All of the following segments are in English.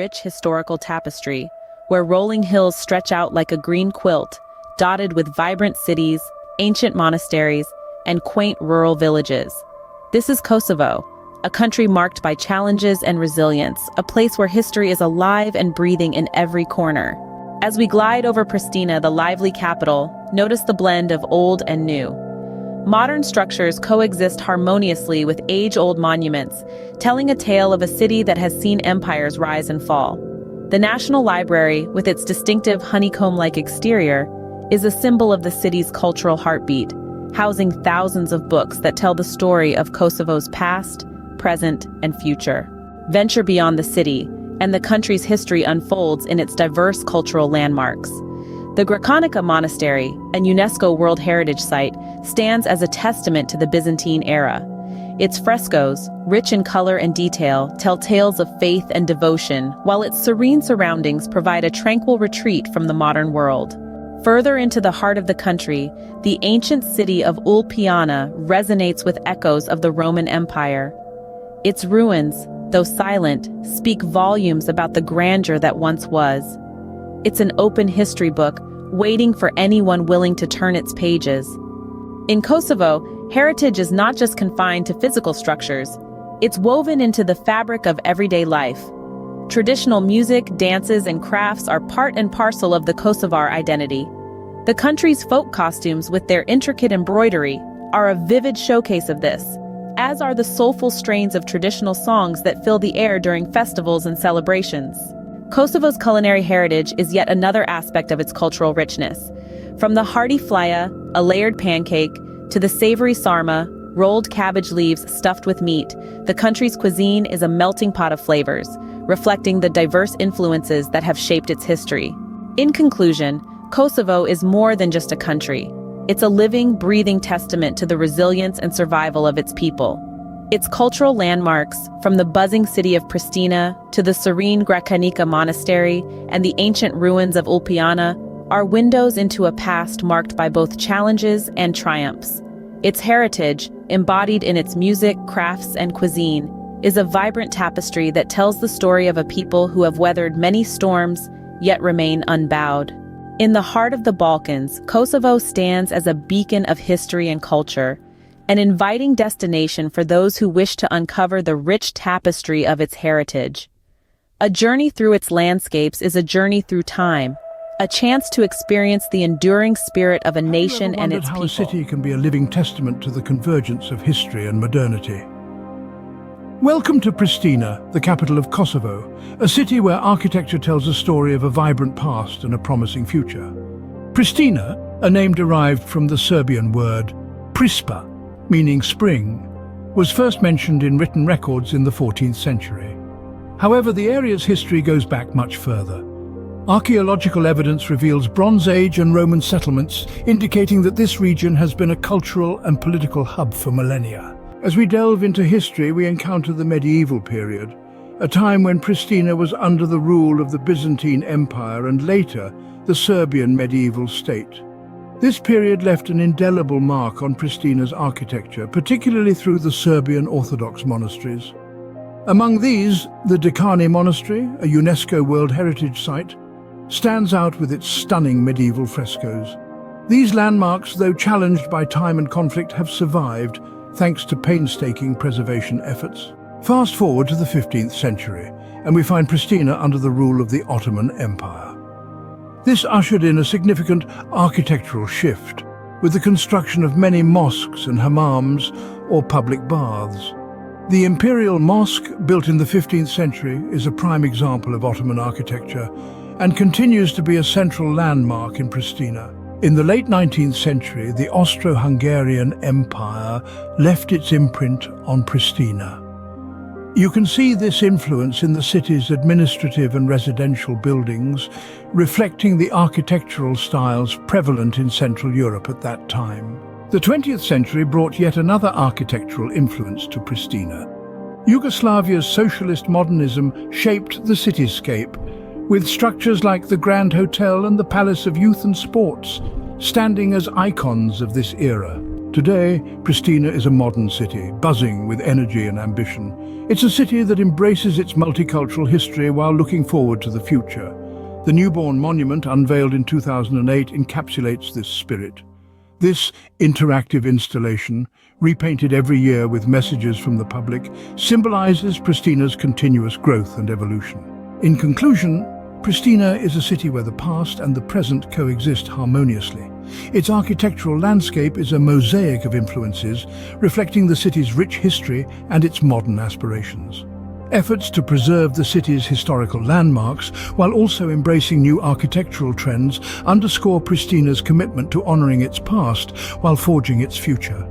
rich historical tapestry, where rolling hills stretch out like a green quilt, dotted with vibrant cities, ancient monasteries, and quaint rural villages. This is Kosovo, a country marked by challenges and resilience, a place where history is alive and breathing in every corner. As we glide over Pristina, the lively capital, notice the blend of old and new. Modern structures coexist harmoniously with age-old monuments, telling a tale of a city that has seen empires rise and fall. The National Library, with its distinctive honeycomb-like exterior, is a symbol of the city's cultural heartbeat, housing thousands of books that tell the story of Kosovo's past, present, and future. Venture beyond the city, and the country's history unfolds in its diverse cultural landmarks. The Gračanica Monastery, a UNESCO World Heritage Site, stands as a testament to the Byzantine era. Its frescoes, rich in color and detail, tell tales of faith and devotion, while its serene surroundings provide a tranquil retreat from the modern world. Further into the heart of the country, the ancient city of Ulpiana resonates with echoes of the Roman Empire. Its ruins, though silent, speak volumes about the grandeur that once was. It's an open history book, waiting for anyone willing to turn its pages. In Kosovo, heritage is not just confined to physical structures. It's woven into the fabric of everyday life. Traditional music, dances, and crafts are part and parcel of the Kosovar identity. The country's folk costumes, with their intricate embroidery, are a vivid showcase of this, as are the soulful strains of traditional songs that fill the air during festivals and celebrations. Kosovo's culinary heritage is yet another aspect of its cultural richness. From the hearty flaya, a layered pancake, to the savory sarma, rolled cabbage leaves stuffed with meat, the country's cuisine is a melting pot of flavors, reflecting the diverse influences that have shaped its history. In conclusion, Kosovo is more than just a country. It's a living, breathing testament to the resilience and survival of its people. Its cultural landmarks, from the buzzing city of Pristina to the serene Gračanica Monastery and the ancient ruins of Ulpiana, are windows into a past marked by both challenges and triumphs. Its heritage, embodied in its music, crafts, and cuisine, is a vibrant tapestry that tells the story of a people who have weathered many storms, yet remain unbowed. In the heart of the Balkans, Kosovo stands as a beacon of history and culture, an inviting destination for those who wish to uncover the rich tapestry of its heritage. A journey through its landscapes is a journey through time, a chance to experience the enduring spirit of a nation and its people. How a city can be a living testament to the convergence of history and modernity. Welcome to Pristina, the capital of Kosovo, a city where architecture tells a story of a vibrant past and a promising future. Pristina, a name derived from the Serbian word prispa, meaning spring, was first mentioned in written records in the 14th century. However, the area's history goes back much further. Archaeological evidence reveals Bronze Age and Roman settlements, indicating that this region has been a cultural and political hub for millennia. As we delve into history, we encounter the medieval period, a time when Pristina was under the rule of the Byzantine Empire and later the Serbian medieval state. This period left an indelible mark on Pristina's architecture, particularly through the Serbian Orthodox monasteries. Among these, the Dekani Monastery, a UNESCO World Heritage Site, stands out with its stunning medieval frescoes. These landmarks, though challenged by time and conflict, have survived thanks to painstaking preservation efforts. Fast forward to the 15th century, and we find Pristina under the rule of the Ottoman Empire. This ushered in a significant architectural shift, with the construction of many mosques and hammams, or public baths. The Imperial Mosque, built in the 15th century, is a prime example of Ottoman architecture and continues to be a central landmark in Pristina. In the late 19th century, the Austro-Hungarian Empire left its imprint on Pristina. You can see this influence in the city's administrative and residential buildings, reflecting the architectural styles prevalent in Central Europe at that time. The 20th century brought yet another architectural influence to Pristina. Yugoslavia's socialist modernism shaped the cityscape, with structures like the Grand Hotel and the Palace of Youth and Sports standing as icons of this era. Today, Pristina is a modern city, buzzing with energy and ambition. It's a city that embraces its multicultural history while looking forward to the future. The newborn monument, unveiled in 2008, encapsulates this spirit. This interactive installation, repainted every year with messages from the public, symbolizes Pristina's continuous growth and evolution. In conclusion, Pristina is a city where the past and the present coexist harmoniously. Its architectural landscape is a mosaic of influences, reflecting the city's rich history and its modern aspirations. Efforts to preserve the city's historical landmarks, while also embracing new architectural trends, underscore Pristina's commitment to honoring its past while forging its future.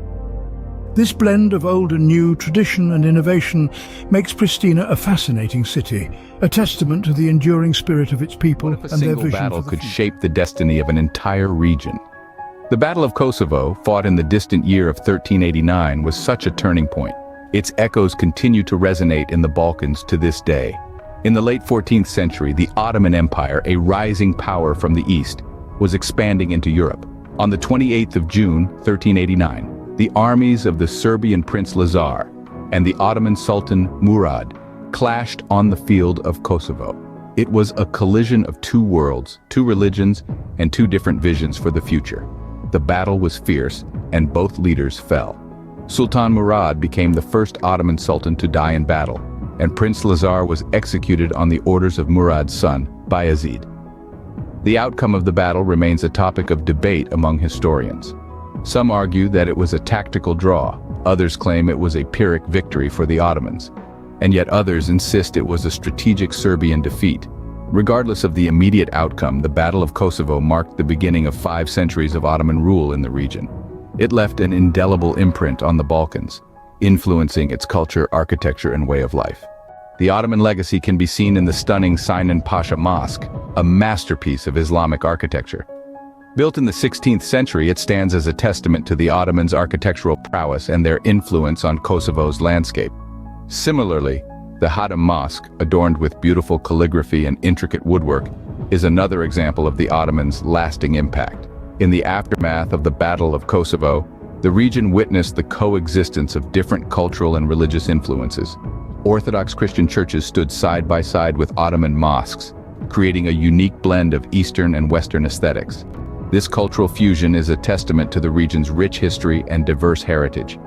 This blend of old and new, tradition and innovation, makes Pristina a fascinating city, a testament to the enduring spirit of its people and their vision. A single battle could shape the destiny of an entire region. The Battle of Kosovo, fought in the distant year of 1389, was such a turning point. Its echoes continue to resonate in the Balkans to this day. In the late 14th century, the Ottoman Empire, a rising power from the east, was expanding into Europe. On the 28th of June, 1389, the armies of the Serbian Prince Lazar and the Ottoman Sultan Murad clashed on the field of Kosovo. It was a collision of two worlds, two religions, and two different visions for the future. The battle was fierce, and both leaders fell. Sultan Murad became the first Ottoman Sultan to die in battle, and Prince Lazar was executed on the orders of Murad's son, Bayezid. The outcome of the battle remains a topic of debate among historians. Some argue that it was a tactical draw, others claim it was a Pyrrhic victory for the Ottomans, and yet others insist it was a strategic Serbian defeat. Regardless of the immediate outcome, the Battle of Kosovo marked the beginning of 5 centuries of Ottoman rule in the region. It left an indelible imprint on the Balkans, influencing its culture, architecture, and way of life. The Ottoman legacy can be seen in the stunning Sinan Pasha Mosque, a masterpiece of Islamic architecture. Built in the 16th century, it stands as a testament to the Ottomans' architectural prowess and their influence on Kosovo's landscape. Similarly, the Hatem Mosque, adorned with beautiful calligraphy and intricate woodwork, is another example of the Ottomans' lasting impact. In the aftermath of the Battle of Kosovo, the region witnessed the coexistence of different cultural and religious influences. Orthodox Christian churches stood side by side with Ottoman mosques, creating a unique blend of Eastern and Western aesthetics. This cultural fusion is a testament to the region's rich history and diverse heritage.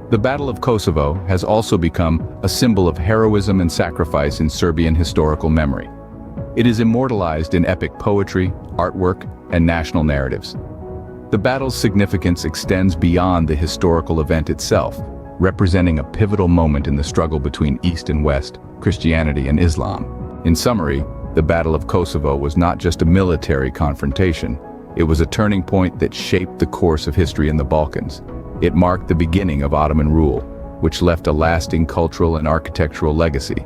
The Battle of Kosovo has also become a symbol of heroism and sacrifice in Serbian historical memory. It is immortalized in epic poetry, artwork, and national narratives. The battle's significance extends beyond the historical event itself, representing a pivotal moment in the struggle between East and West, Christianity and Islam. In summary, the Battle of Kosovo was not just a military confrontation. It was a turning point that shaped the course of history in the Balkans. It marked the beginning of Ottoman rule, which left a lasting cultural and architectural legacy.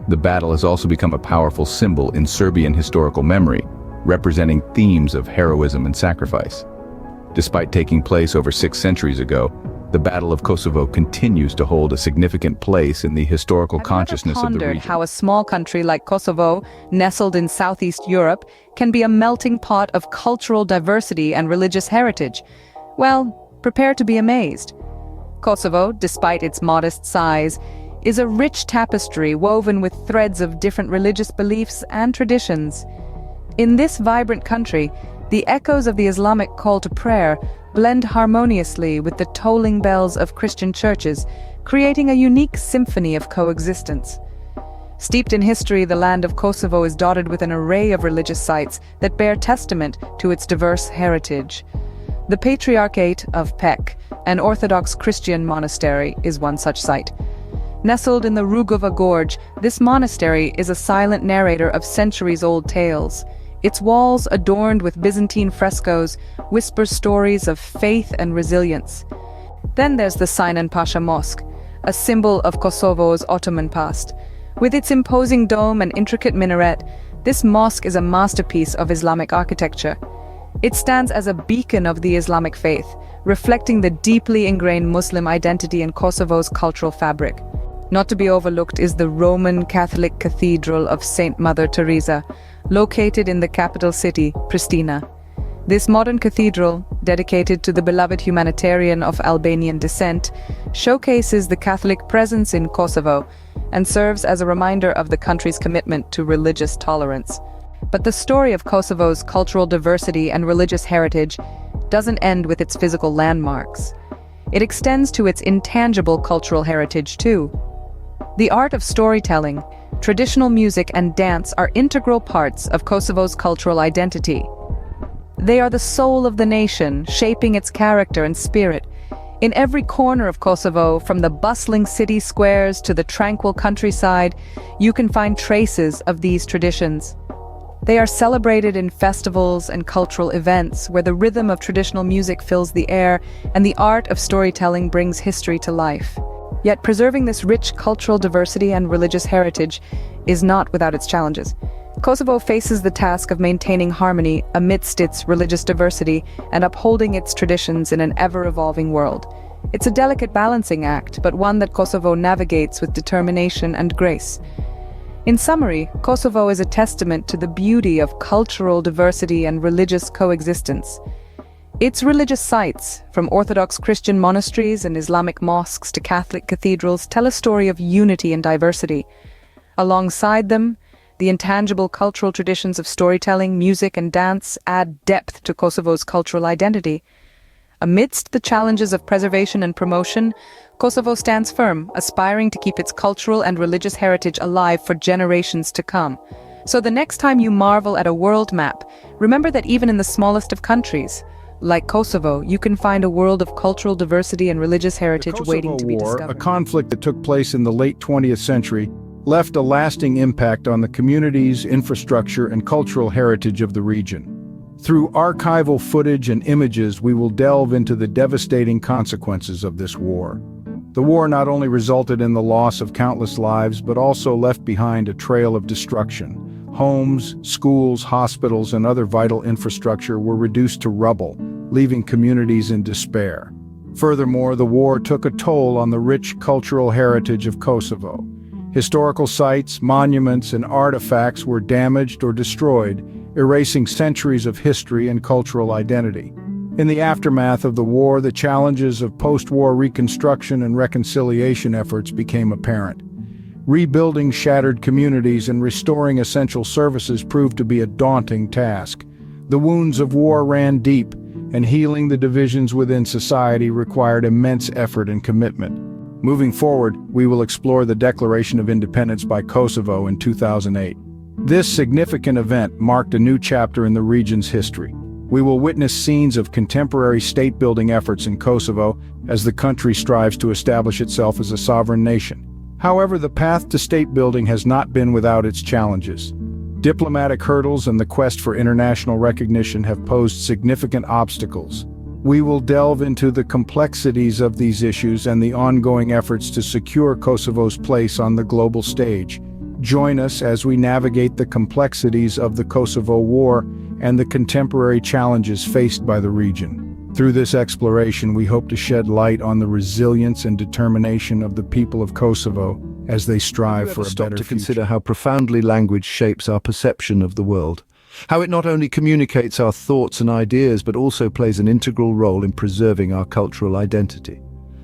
The battle has also become a powerful symbol in Serbian historical memory, representing themes of heroism and sacrifice. Despite taking place over 6 centuries ago, the Battle of Kosovo continues to hold a significant place in the historical consciousness of the region. Have you ever pondered how a small country like Kosovo, nestled in Southeast Europe, can be a melting pot of cultural diversity and religious heritage? Well, prepare to be amazed. Kosovo, despite its modest size, is a rich tapestry woven with threads of different religious beliefs and traditions. In this vibrant country, the echoes of the Islamic call to prayer blend harmoniously with the tolling bells of Christian churches, creating a unique symphony of coexistence. Steeped in history, the land of Kosovo is dotted with an array of religious sites that bear testament to its diverse heritage. The Patriarchate of Pek, an Orthodox Christian monastery, is one such site. Nestled in the Rugova Gorge, this monastery is a silent narrator of centuries-old tales. Its walls, adorned with Byzantine frescoes, whisper stories of faith and resilience. Then there's the Sinan Pasha Mosque, a symbol of Kosovo's Ottoman past. With its imposing dome and intricate minaret, this mosque is a masterpiece of Islamic architecture. It stands as a beacon of the Islamic faith, reflecting the deeply ingrained Muslim identity in Kosovo's cultural fabric. Not to be overlooked is the Roman Catholic Cathedral of Saint Mother Teresa, located in the capital city, Pristina. This modern cathedral, dedicated to the beloved humanitarian of Albanian descent, showcases the Catholic presence in Kosovo and serves as a reminder of the country's commitment to religious tolerance. But the story of Kosovo's cultural diversity and religious heritage doesn't end with its physical landmarks. It extends to its intangible cultural heritage too. The art of storytelling, traditional music and dance are integral parts of Kosovo's cultural identity. They are the soul of the nation, shaping its character and spirit. In every corner of Kosovo, from the bustling city squares to the tranquil countryside, you can find traces of these traditions. They are celebrated in festivals and cultural events where the rhythm of traditional music fills the air and the art of storytelling brings history to life. Yet preserving this rich cultural diversity and religious heritage is not without its challenges. Kosovo faces the task of maintaining harmony amidst its religious diversity and upholding its traditions in an ever-evolving world. It's a delicate balancing act, but one that Kosovo navigates with determination and grace. In summary, Kosovo is a testament to the beauty of cultural diversity and religious coexistence. Its religious sites, from Orthodox Christian monasteries and Islamic mosques to Catholic cathedrals, tell a story of unity and diversity. Alongside them, the intangible cultural traditions of storytelling, music, and dance add depth to Kosovo's cultural identity. Amidst the challenges of preservation and promotion, Kosovo stands firm, aspiring to keep its cultural and religious heritage alive for generations to come. So the next time you marvel at a world map, remember that even in the smallest of countries, like Kosovo, you can find a world of cultural diversity and religious heritage waiting to be discovered. A conflict that took place in the late 20th century, left a lasting impact on the communities, infrastructure, and cultural heritage of the region. Through archival footage and images, we will delve into the devastating consequences of this war. The war not only resulted in the loss of countless lives, but also left behind a trail of destruction. Homes, schools, hospitals, and other vital infrastructure were reduced to rubble, leaving communities in despair. Furthermore, the war took a toll on the rich cultural heritage of Kosovo. Historical sites, monuments, and artifacts were damaged or destroyed, erasing centuries of history and cultural identity. In the aftermath of the war, the challenges of post-war reconstruction and reconciliation efforts became apparent. Rebuilding shattered communities and restoring essential services proved to be a daunting task. The wounds of war ran deep, and healing the divisions within society required immense effort and commitment. Moving forward, we will explore the Declaration of Independence by Kosovo in 2008. This significant event marked a new chapter in the region's history. We will witness scenes of contemporary state-building efforts in Kosovo as the country strives to establish itself as a sovereign nation. However, the path to state-building has not been without its challenges. Diplomatic hurdles and the quest for international recognition have posed significant obstacles. We will delve into the complexities of these issues and the ongoing efforts to secure Kosovo's place on the global stage. Join us as we navigate the complexities of the Kosovo War and the contemporary challenges faced by the region. Through this exploration, we hope to shed light on the resilience and determination of the people of Kosovo as they strive for a better future. Consider how profoundly language shapes our perception of the world. How it not only communicates our thoughts and ideas, but also plays an integral role in preserving our cultural identity.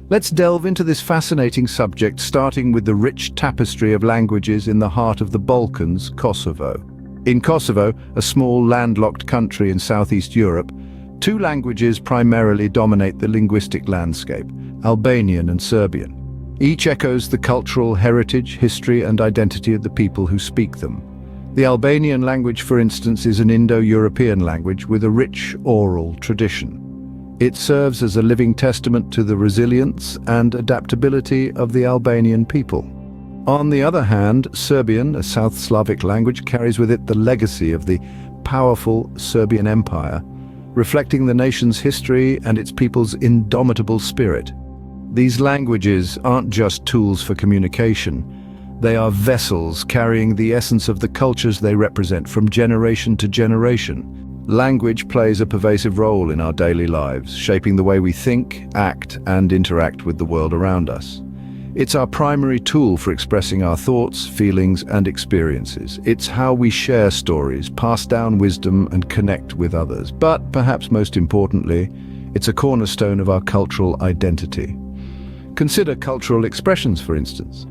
Let's delve into this fascinating subject, starting with the rich tapestry of languages in the heart of the Balkans, Kosovo. In Kosovo, a small landlocked country in Southeast Europe, two languages primarily dominate the linguistic landscape: Albanian and Serbian. Each echoes the cultural heritage, history, and identity of the people who speak them. The Albanian language, for instance, is an Indo-European language with a rich oral tradition. It serves as a living testament to the resilience and adaptability of the Albanian people. On the other hand, Serbian, a South Slavic language, carries with it the legacy of the powerful Serbian Empire, reflecting the nation's history and its people's indomitable spirit. These languages aren't just tools for communication. They are vessels carrying the essence of the cultures they represent from generation to generation. Language plays a pervasive role in our daily lives, shaping the way we think, act, and interact with the world around us. It's our primary tool for expressing our thoughts, feelings, and experiences. It's how we share stories, pass down wisdom, and connect with others. But perhaps most importantly, it's a cornerstone of our cultural identity. Consider cultural expressions, for instance.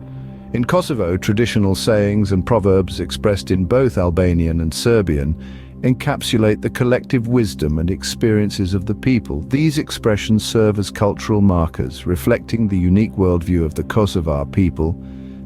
In Kosovo, traditional sayings and proverbs expressed in both Albanian and Serbian encapsulate the collective wisdom and experiences of the people. These expressions serve as cultural markers, reflecting the unique worldview of the Kosovar people,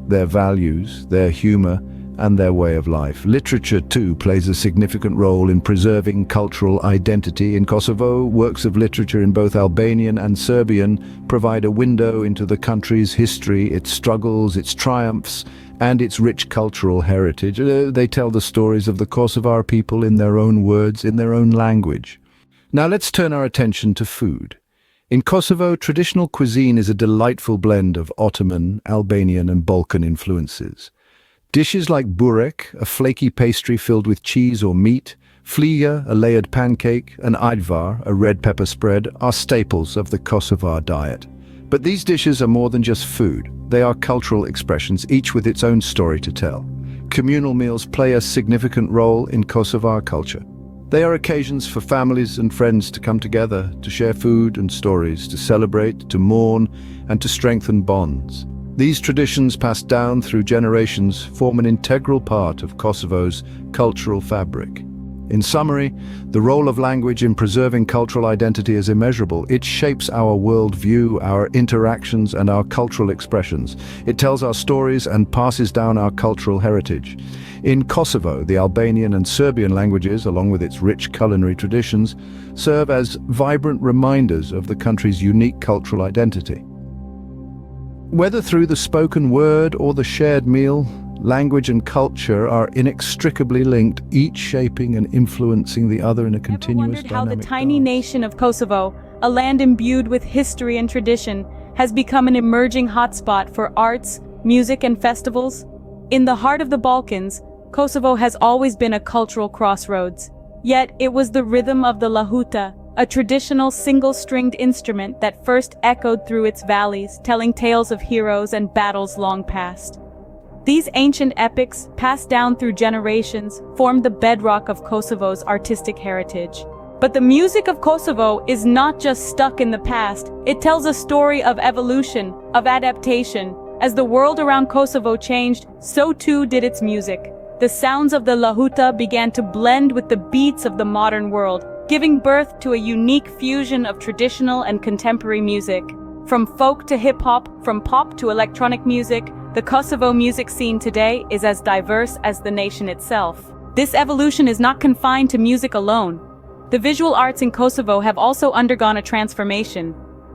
their values, their humor, and their way of life. Literature, too, plays a significant role in preserving cultural identity. In Kosovo, works of literature in both Albanian and Serbian provide a window into the country's history, its struggles, its triumphs, and its rich cultural heritage. They tell the stories of the Kosovar people in their own words, in their own language. Now let's turn our attention to food. In Kosovo, traditional cuisine is a delightful blend of Ottoman, Albanian, and Balkan influences. Dishes like burek, a flaky pastry filled with cheese or meat, fliga, a layered pancake, and ajvar, a red pepper spread, are staples of the Kosovar diet. But these dishes are more than just food. They are cultural expressions, each with its own story to tell. Communal meals play a significant role in Kosovar culture. They are occasions for families and friends to come together, to share food and stories, to celebrate, to mourn, and to strengthen bonds. These traditions, passed down through generations, form an integral part of Kosovo's cultural fabric. In summary, the role of language in preserving cultural identity is immeasurable. It shapes our worldview, our interactions, and our cultural expressions. It tells our stories and passes down our cultural heritage. In Kosovo, the Albanian and Serbian languages, along with its rich culinary traditions, serve as vibrant reminders of the country's unique cultural identity. Whether through the spoken word or the shared meal, language and culture are inextricably linked, each shaping and influencing the other in a continuous dynamic. Ever wondered how the tiny dance. nation of Kosovo, a land imbued with history and tradition, has become an emerging hotspot for arts, music, and festivals? In the heart of the Balkans, Kosovo has always been a cultural crossroads. Yet it was the rhythm of the lahuta, a traditional single-stringed instrument that first echoed through its valleys, telling tales of heroes and battles long past. These ancient epics, passed down through generations, formed the bedrock of Kosovo's artistic heritage. But the music of Kosovo is not just stuck in the past, it tells a story of evolution, of adaptation. As the world around Kosovo changed, so too did its music. The sounds of the lahuta began to blend with the beats of the modern world, giving birth to a unique fusion of traditional and contemporary music. From folk to hip-hop, from pop to electronic music, the Kosovo music scene today is as diverse as the nation itself. This evolution is not confined to music alone. The visual arts in Kosovo have also undergone a transformation.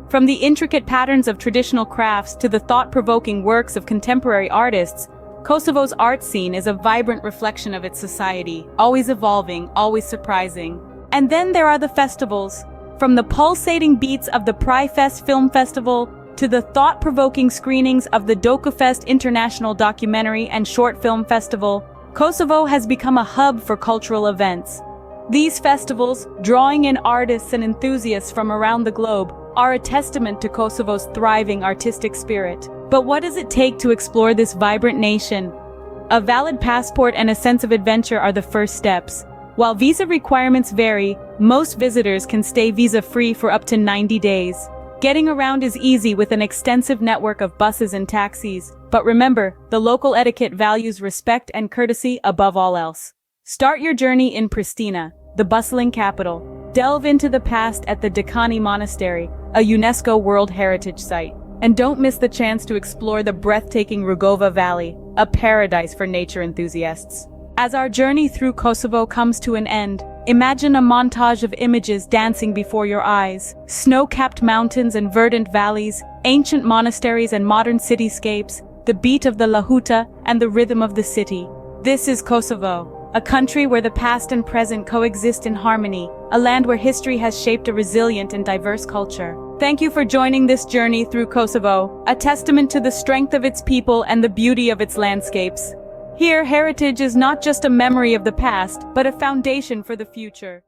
From the intricate patterns of traditional crafts to the thought-provoking works of contemporary artists, Kosovo's art scene is a vibrant reflection of its society, always evolving, always surprising. And then there are the festivals. From the pulsating beats of the Prifest Film Festival to the thought-provoking screenings of the Dokufest International Documentary and Short Film Festival, Kosovo has become a hub for cultural events. These festivals, drawing in artists and enthusiasts from around the globe, are a testament to Kosovo's thriving artistic spirit. But what does it take to explore this vibrant nation? A valid passport and a sense of adventure are the first steps. While visa requirements vary, most visitors can stay visa-free for up to 90 days. Getting around is easy with an extensive network of buses and taxis, but remember, the local etiquette values respect and courtesy above all else. Start your journey in Pristina, the bustling capital. Delve into the past at the Dekani Monastery, a UNESCO World Heritage Site. And don't miss the chance to explore the breathtaking Rugova Valley, a paradise for nature enthusiasts. As our journey through Kosovo comes to an end, imagine a montage of images dancing before your eyes. Snow-capped mountains and verdant valleys, ancient monasteries and modern cityscapes, the beat of the lahuta and the rhythm of the city. This is Kosovo, a country where the past and present coexist in harmony, a land where history has shaped a resilient and diverse culture. Thank you for joining this journey through Kosovo, a testament to the strength of its people and the beauty of its landscapes. Here, heritage is not just a memory of the past, but a foundation for the future.